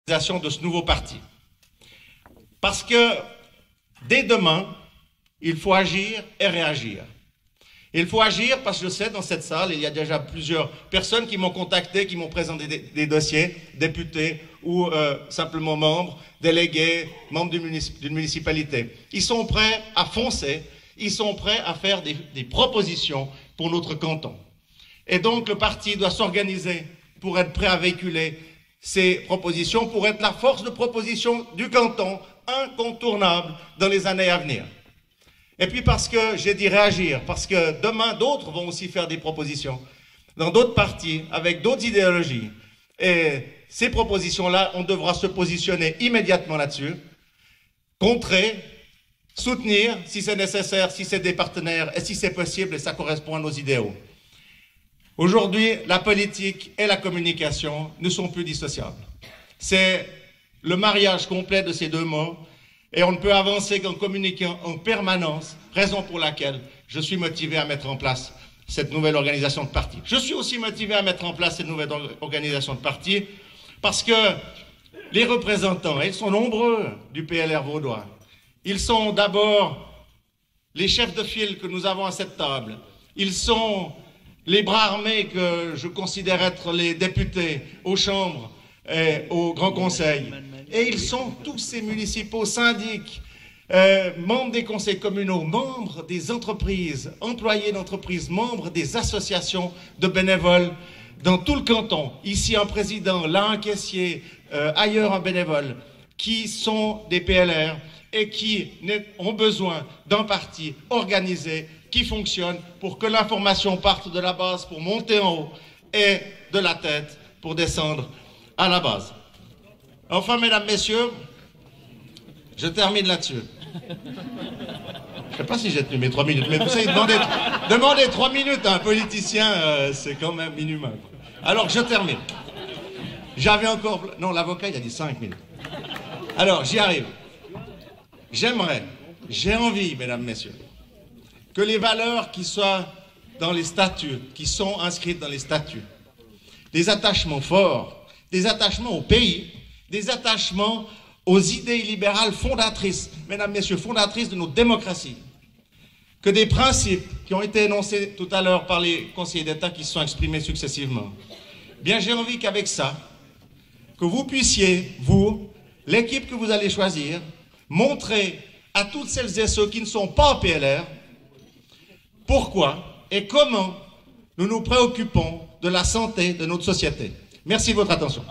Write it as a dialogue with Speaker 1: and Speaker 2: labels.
Speaker 1: de ce nouveau parti. Parce que dès demain, il faut agir et réagir. Il faut agir parce que je sais, dans cette salle, il y a déjà plusieurs personnes qui m'ont contacté, qui m'ont présenté des dossiers, députés ou simplement membres, délégués, membres d'une municipalité. Ils sont prêts à foncer, ils sont prêts à faire des propositions pour notre canton. Et donc le parti doit s'organiser pour être prêt à véhiculer ces propositions, pour être la force de proposition du canton incontournable dans les années à venir. Et puis parce que j'ai dit réagir, parce que demain d'autres vont aussi faire des propositions dans d'autres partis, avec d'autres idéologies. Et ces propositions-là, on devra se positionner immédiatement là-dessus, contrer, soutenir si c'est nécessaire, si c'est des partenaires et si c'est possible et ça correspond à nos idéaux. Aujourd'hui, la politique et la communication ne sont plus dissociables. C'est le mariage complet de ces deux mots et on ne peut avancer qu'en communiquant en permanence, raison pour laquelle je suis motivé à mettre en place cette nouvelle organisation de parti. Je suis aussi motivé à mettre en place cette nouvelle organisation de parti parce que les représentants, ils sont nombreux du PLR vaudois. Ils sont d'abord les chefs de file que nous avons à cette table. Ils sont les bras armés que je considère être les députés aux chambres et au Grand Conseil. Et ils sont tous ces municipaux, syndics, membres des conseils communaux, membres des entreprises, employés d'entreprises, membres des associations de bénévoles dans tout le canton. Ici un président, là un caissier, ailleurs un bénévole, qui sont des PLR et qui ont besoin d'un parti organisé qui fonctionne pour que l'information parte de la base pour monter en haut et de la tête pour descendre à la base. Enfin, mesdames, messieurs, je termine là-dessus. Je ne sais pas si j'ai tenu mes 3 minutes, mais vous savez, demander 3 minutes à un politicien, c'est quand même inhumain. Alors, je termine. J'avais encore... Non, l'avocat, il a dit 5 minutes. Alors, j'y arrive. J'ai envie, mesdames, messieurs, que les valeurs qui soient dans les statuts, qui sont inscrites dans les statuts, des attachements forts, des attachements au pays, des attachements aux idées libérales fondatrices, mesdames, messieurs, fondatrices de nos démocraties, que des principes qui ont été énoncés tout à l'heure par les conseillers d'État qui se sont exprimés successivement. Bien, j'ai envie qu'avec ça, que vous puissiez, vous, l'équipe que vous allez choisir, montrer à toutes celles et ceux qui ne sont pas au PLR pourquoi et comment nous nous préoccupons de la santé de notre société. Merci de votre attention.